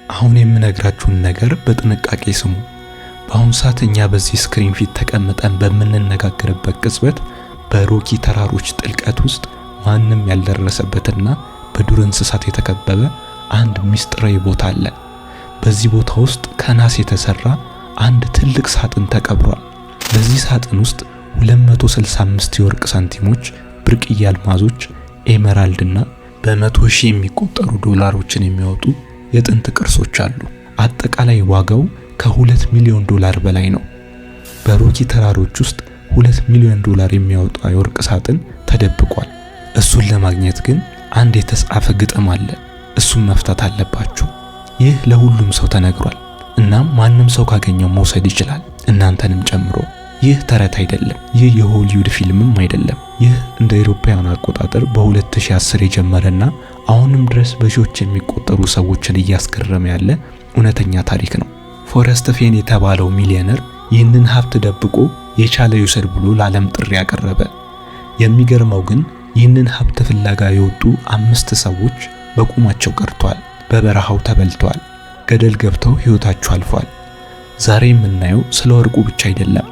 አሁን የምነግራችሁን ነገር በጥንቃቄ ስሙ። በአሁኑ ሰዓት እኛ በዚህ ስክሪን ፊት ተቀምጠን በምንነጋገርበት ቅጽበት በሮኪ ተራሮች ጥልቀት ውስጥ ማንም ያልደረሰበትና በዱር እንስሳት የተከበበ አንድ ምስጢራዊ ቦታ አለ። በዚህ ቦታ ውስጥ ከናስ የተሰራ አንድ ትልቅ ሳጥን ተቀብሯል። በዚህ ሳጥን ውስጥ 265 የወርቅ ሳንቲሞች፣ ብርቅዬ አልማዞች፣ ኤመራልድና በመቶ ሺህ የሚቆጠሩ ዶላሮችን የሚያወጡ የጥንት ቅርሶች አሉ። አጠቃላይ ዋጋው ከ2 ሚሊዮን ዶላር በላይ ነው። በሮኪ ተራሮች ውስጥ 2 ሚሊዮን ዶላር የሚያወጣ የወርቅ ሳጥን ተደብቋል። እሱን ለማግኘት ግን አንድ የተጻፈ ግጥም አለ። እሱን መፍታት አለባችሁ። ይህ ለሁሉም ሰው ተነግሯል። እናም ማንም ሰው ካገኘው መውሰድ ይችላል፣ እናንተንም ጨምሮ። ይህ ተረት አይደለም። ይህ የሆሊውድ ፊልምም አይደለም። ይህ እንደ አውሮፓውያን አቆጣጠር በ2010 የጀመረና አሁንም ድረስ በሺዎች የሚቆጠሩ ሰዎችን እያስገረመ ያለ እውነተኛ ታሪክ ነው። ፎረስት ፌን የተባለው ሚሊዮነር ይህንን ሀብት ደብቆ የቻለ ይውሰድ ብሎ ለዓለም ጥሪ ያቀረበ። የሚገርመው ግን ይህንን ሀብት ፍለጋ የወጡ 5 ሰዎች በቁማቸው ቀርተዋል፣ በበረሃው ተበልተዋል፣ ገደል ገብተው ሕይወታቸው አልፏል። ዛሬ የምናየው ስለ ወርቁ ብቻ አይደለም።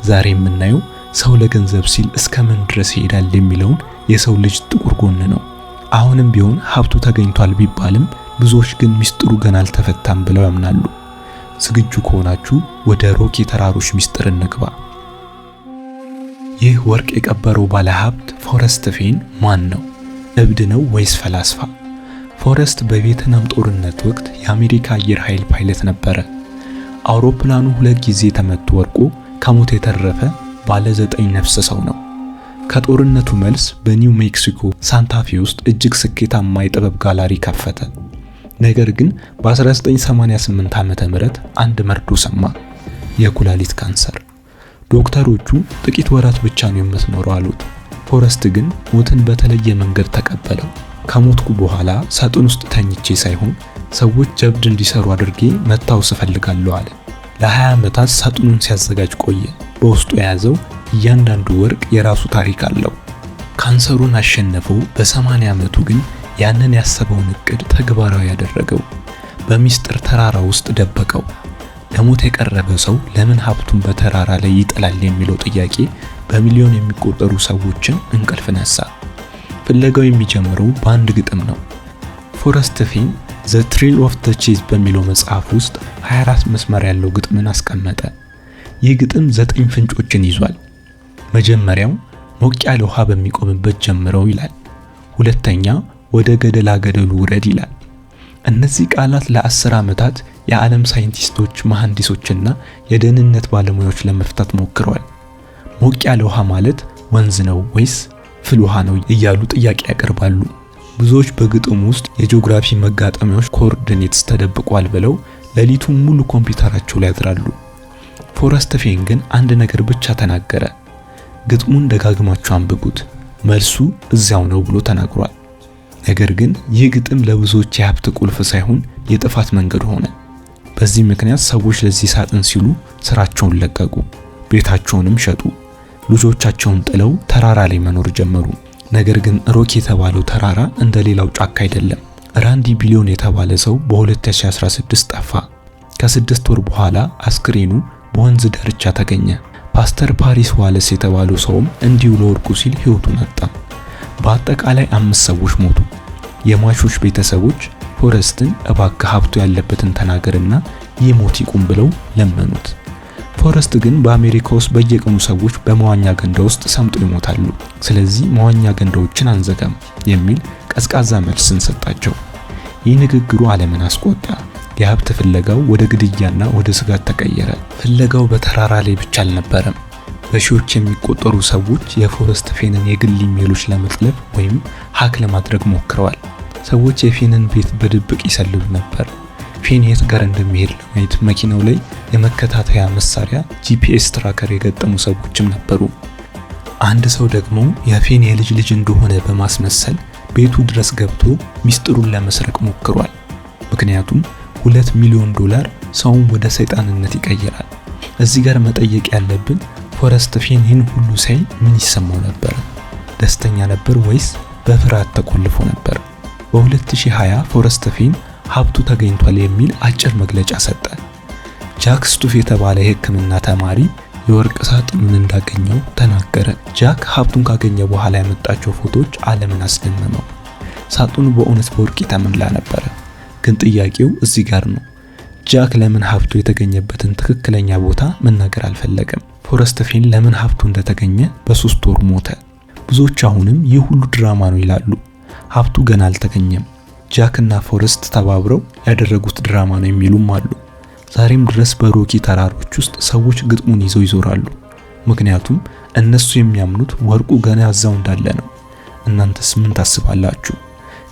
ዛሬ የምናየው ሰው ለገንዘብ ሲል እስከምን ድረስ ይሄዳል የሚለውን የሰው ልጅ ጥቁር ጎን ነው። አሁንም ቢሆን ሀብቱ ተገኝቷል ቢባልም ብዙዎች ግን ሚስጥሩ ገና አልተፈታም ብለው ያምናሉ። ዝግጁ ከሆናችሁ ወደ ሮኪ ተራሮች ሚስጥር እንግባ። ይህ ወርቅ የቀበረው ባለ ሀብት ፎረስት ፌን ማን ነው? እብድ ነው ወይስ ፈላስፋ? ፎረስት በቪየትናም ጦርነት ወቅት የአሜሪካ አየር ኃይል ፓይለት ነበረ። አውሮፕላኑ 2 ጊዜ ተመቶ ወርቆ ከሞት የተረፈ ባለ 9 ነፍስ ሰው ነው። ከጦርነቱ መልስ በኒው ሜክሲኮ ሳንታፌ ውስጥ እጅግ ስኬታማ የጥበብ ጋላሪ ከፈተ። ነገር ግን በ1988 ዓመተ ምህረት አንድ መርዶ ሰማ፣ የኩላሊት ካንሰር። ዶክተሮቹ ጥቂት ወራት ብቻ ነው የምትኖረው አሉት። ፎረስት ግን ሞትን በተለየ መንገድ ተቀበለው። ከሞትኩ በኋላ ሳጥን ውስጥ ተኝቼ ሳይሆን ሰዎች ጀብድ እንዲሰሩ አድርጌ መታወስ እፈልጋለሁ አለ። ለ20 ዓመታት ሳጥኑን ሲያዘጋጅ ቆየ። በውስጡ የያዘው እያንዳንዱ ወርቅ የራሱ ታሪክ አለው። ካንሰሩን አሸነፈው። በ80 ዓመቱ ግን ያንን ያሰበውን እቅድ ተግባራዊ ያደረገው። በሚስጥር ተራራ ውስጥ ደበቀው። ለሞት የቀረበ ሰው ለምን ሀብቱን በተራራ ላይ ይጥላል የሚለው ጥያቄ በሚሊዮን የሚቆጠሩ ሰዎችን እንቅልፍ ነሳ። ፍለጋው የሚጀምረው በአንድ ግጥም ነው። ፎረስት ፌን ዘ ትሪል ኦፍ ዘ ቼዝ በሚለው መጽሐፍ ውስጥ 24 መስመር ያለው ግጥምን አስቀመጠ። ይህ ግጥም 9 ፍንጮችን ይዟል። መጀመሪያው ሞቅ ያለ ውሃ በሚቆምበት ጀምረው ይላል። ሁለተኛ ወደ ገደላ ገደሉ ውረድ ይላል። እነዚህ ቃላት ለ10 ዓመታት የዓለም ሳይንቲስቶች፣ መሐንዲሶችና የደህንነት ባለሙያዎች ለመፍታት ሞክረዋል። ሞቅ ያለ ውሃ ማለት ወንዝ ነው ወይስ ፍል ውሃ ነው እያሉ ጥያቄ ያቀርባሉ። ብዙዎች በግጥሙ ውስጥ የጂኦግራፊ መጋጠሚያዎች ኮኦርዲኔትስ ተደብቋል ብለው ሌሊቱን ሙሉ ኮምፒውተራቸው ላይ ያድራሉ። ፎረስት ፌን ግን አንድ ነገር ብቻ ተናገረ። ግጥሙን ደጋግማችሁ አንብቡት፣ መልሱ እዚያው ነው ብሎ ተናግሯል። ነገር ግን ይህ ግጥም ለብዙዎች የሀብት ቁልፍ ሳይሆን የጥፋት መንገድ ሆነ። በዚህ ምክንያት ሰዎች ለዚህ ሳጥን ሲሉ ስራቸውን ለቀቁ፣ ቤታቸውንም ሸጡ፣ ልጆቻቸውን ጥለው ተራራ ላይ መኖር ጀመሩ። ነገር ግን ሮኪ የተባለው ተራራ እንደሌላው ጫካ አይደለም። ራንዲ ቢሊዮን የተባለ ሰው በ2016 ጠፋ። ከ6 ወር በኋላ አስክሬኑ በወንዝ ዳርቻ ተገኘ። ፓስተር ፓሪስ ዋለስ የተባለው ሰውም እንዲሁ ለወርቁ ሲል ሕይወቱን አጣ። በአጠቃላይ 5 ሰዎች ሞቱ። የሟቾች ቤተሰቦች ፎረስትን እባክህ ሀብቱ ያለበትን ተናገርና ይሞት ይቁም ብለው ለመኑት። ፎረስት ግን በአሜሪካ ውስጥ በየቀኑ ሰዎች በመዋኛ ገንዳ ውስጥ ሰምጠው ይሞታሉ፣ ስለዚህ መዋኛ ገንዳዎችን አንዘጋም የሚል ቀዝቃዛ መልስን ሰጣቸው። ይህ ንግግሩ ዓለምን አስቆጣ። የሀብት ፍለጋው ወደ ግድያና ወደ ስጋት ተቀየረ። ፍለጋው በተራራ ላይ ብቻ አልነበረም። በሺዎች የሚቆጠሩ ሰዎች የፎረስት ፌንን የግል ኢሜሎች ለመጥለፍ ወይም ሃክ ለማድረግ ሞክረዋል። ሰዎች የፌንን ቤት በድብቅ ይሰልሉ ነበር። ፌን የት ጋር እንደሚሄድ ለማየት መኪናው ላይ የመከታተያ መሳሪያ ጂፒኤስ ትራከር የገጠሙ ሰዎችም ነበሩ። አንድ ሰው ደግሞ የፌን የልጅ ልጅ እንደሆነ በማስመሰል ቤቱ ድረስ ገብቶ ሚስጥሩን ለመስረቅ ሞክሯል። ምክንያቱም 2 ሚሊዮን ዶላር ሰውን ወደ ሰይጣንነት ይቀይራል። እዚህ ጋር መጠየቅ ያለብን ፎረስት ፌን ይህን ሁሉ ሳይ ምን ይሰማው ነበር? ደስተኛ ነበር ወይስ በፍርሃት ተቆልፎ ነበር? በ2020 ፎረስት ፌን ሀብቱ ተገኝቷል የሚል አጭር መግለጫ ሰጠ። ጃክ ስቱፍ የተባለ የሕክምና ተማሪ የወርቅ ሳጥኑን እንዳገኘው ተናገረ። ጃክ ሀብቱን ካገኘ በኋላ ያመጣቸው ፎቶዎች ዓለምን አስደመመው። ሳጥኑ በእውነት በወርቅ የተሞላ ነበር። ግን ጥያቄው እዚህ ጋር ነው። ጃክ ለምን ሀብቱ የተገኘበትን ትክክለኛ ቦታ መናገር አልፈለገም? ፎረስት ፌን ለምን ሀብቱ እንደተገኘ በ3 ወር ሞተ? ብዙዎች አሁንም ይህ ሁሉ ድራማ ነው ይላሉ። ሀብቱ ገና አልተገኘም። ጃክ እና ፎረስት ተባብረው ያደረጉት ድራማ ነው የሚሉም አሉ። ዛሬም ድረስ በሮኪ ተራሮች ውስጥ ሰዎች ግጥሙን ይዘው ይዞራሉ። ምክንያቱም እነሱ የሚያምኑት ወርቁ ገና እዛው እንዳለ ነው። እናንተስ ምን ታስባላችሁ?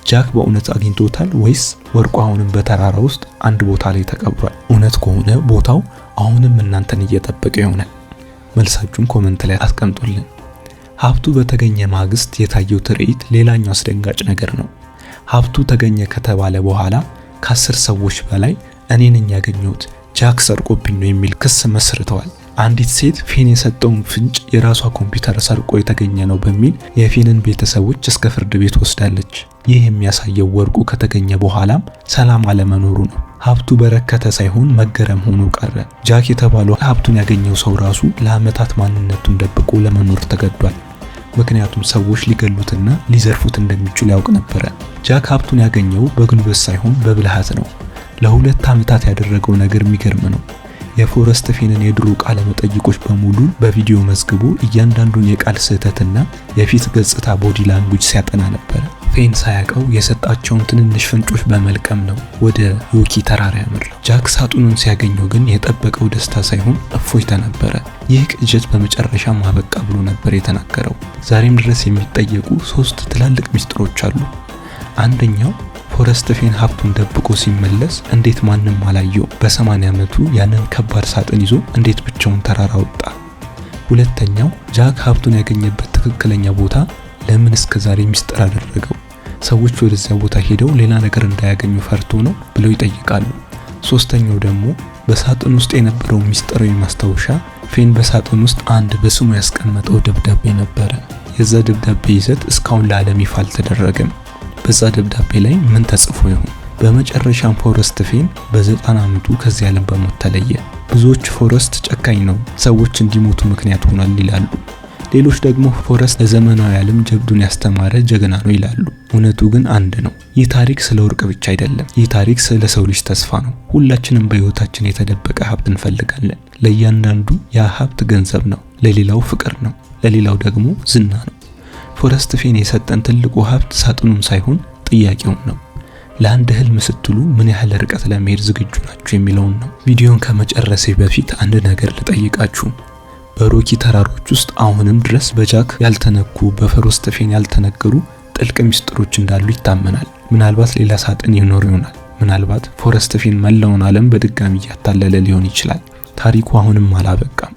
ጃክ በእውነት አግኝቶታል ወይስ ወርቁ አሁንም በተራራ ውስጥ አንድ ቦታ ላይ ተቀብሯል? እውነት ከሆነ ቦታው አሁንም እናንተን እየጠበቀ ይሆናል። መልሳችሁን ኮሜንት ላይ አስቀምጡልን። ሀብቱ በተገኘ ማግስት የታየው ትርኢት ሌላኛው አስደንጋጭ ነገር ነው። ሀብቱ ተገኘ ከተባለ በኋላ ከ10 ሰዎች በላይ እኔ ነኝ ያገኘሁት ጃክ ሰርቆብኝ ነው የሚል ክስ መስርተዋል። አንዲት ሴት ፌን የሰጠውን ፍንጭ የራሷ ኮምፒውተር ሰርቆ የተገኘ ነው በሚል የፌንን ቤተሰቦች እስከ ፍርድ ቤት ወስዳለች። ይህ የሚያሳየው ወርቁ ከተገኘ በኋላም ሰላም አለመኖሩ ነው። ሀብቱ በረከተ ሳይሆን መገረም ሆኖ ቀረ። ጃክ የተባለው ሀብቱን ያገኘው ሰው ራሱ ለዓመታት ማንነቱን ደብቆ ለመኖር ተገዷል። ምክንያቱም ሰዎች ሊገሉትና ሊዘርፉት እንደሚችሉ ያውቅ ነበር። ጃክ ሀብቱን ያገኘው በጉልበት ሳይሆን በብልሃት ነው። ለ2 ዓመታት ያደረገው ነገር የሚገርም ነው። የፎረስት ፌንን የድሮ ቃለ መጠይቆች በሙሉ በቪዲዮ መዝግቦ እያንዳንዱን የቃል ስህተትና የፊት ገጽታ ቦዲ ላንጉጅ ሲያጠና ነበር። ፌን ሳያውቀው የሰጣቸውን ትንንሽ ፍንጮች በመልቀም ነው ወደ ዮኪ ተራራ ያመራው። ጃክ ሳጥኑን ሲያገኘው ግን የጠበቀው ደስታ ሳይሆን እፎይታ ነበረ። ይህ ቅዠት በመጨረሻ ማበቃ ብሎ ነበር የተናገረው። ዛሬም ድረስ የሚጠየቁ 3 ትላልቅ ሚስጥሮች አሉ። አንደኛው ፎረስት ፌን ሀብቱን ደብቆ ሲመለስ እንዴት ማንም አላየው? በ80 ዓመቱ ያንን ከባድ ሳጥን ይዞ እንዴት ብቻውን ተራራ ወጣ? ሁለተኛው ጃክ ሀብቱን ያገኘበት ትክክለኛ ቦታ ለምን እስከዛሬ ሚስጥር አደረገው? ሰዎች ወደዚያ ቦታ ሄደው ሌላ ነገር እንዳያገኙ ፈርቶ ነው ብለው ይጠይቃሉ። ሶስተኛው ደግሞ በሳጥን ውስጥ የነበረው ሚስጥራዊ ማስታወሻ ፌን በሳጥን ውስጥ አንድ በስሙ ያስቀመጠው ደብዳቤ ነበረ። የዛ ደብዳቤ ይዘት እስካሁን ለዓለም ይፋ አልተደረገም። በዛ ደብዳቤ ላይ ምን ተጽፎ ይሆን? በመጨረሻም ፎረስት ፌን በ90 ዓመቱ ከዚህ ዓለም በሞት ተለየ። ብዙዎች ፎረስት ጨካኝ ነው፣ ሰዎች እንዲሞቱ ምክንያት ሆኗል ይላሉ። ሌሎች ደግሞ ፎረስት ለዘመናዊ ዓለም ጀብዱን ያስተማረ ጀግና ነው ይላሉ። እውነቱ ግን አንድ ነው። ይህ ታሪክ ስለ ወርቅ ብቻ አይደለም። ይህ ታሪክ ስለ ሰው ልጅ ተስፋ ነው። ሁላችንም በህይወታችን የተደበቀ ሀብት እንፈልጋለን። ለእያንዳንዱ ያ ሀብት ገንዘብ ነው፣ ለሌላው ፍቅር ነው፣ ለሌላው ደግሞ ዝና ነው። ፎረስት ፌን የሰጠን ትልቁ ሀብት ሳጥኑን ሳይሆን ጥያቄውን ነው። ለአንድ ህልም ስትሉ ምን ያህል ርቀት ለመሄድ ዝግጁ ናችሁ የሚለውን ነው። ቪዲዮን ከመጨረሴ በፊት አንድ ነገር ልጠይቃችሁ። በሮኪ ተራሮች ውስጥ አሁንም ድረስ በጃክ ያልተነኩ በፎረስት ፌን ያልተነገሩ ጥልቅ ሚስጥሮች እንዳሉ ይታመናል። ምናልባት ሌላ ሳጥን ይኖር ይሆናል። ምናልባት ፎረስት ፌን መላውን ዓለም በድጋሚ እያታለለ ሊሆን ይችላል። ታሪኩ አሁንም አላበቃም።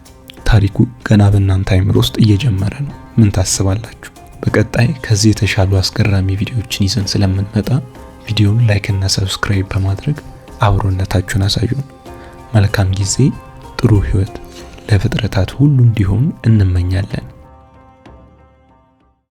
ታሪኩ ገና በእናንተ አይምሮ ውስጥ እየጀመረ ነው። ምን ታስባላችሁ? በቀጣይ ከዚህ የተሻሉ አስገራሚ ቪዲዮዎችን ይዘን ስለምንመጣ ቪዲዮውን ላይክ እና ሰብስክራይብ በማድረግ አብሮነታችሁን አሳዩን። መልካም ጊዜ፣ ጥሩ ህይወት ለፍጥረታት ሁሉ እንዲሆን እንመኛለን።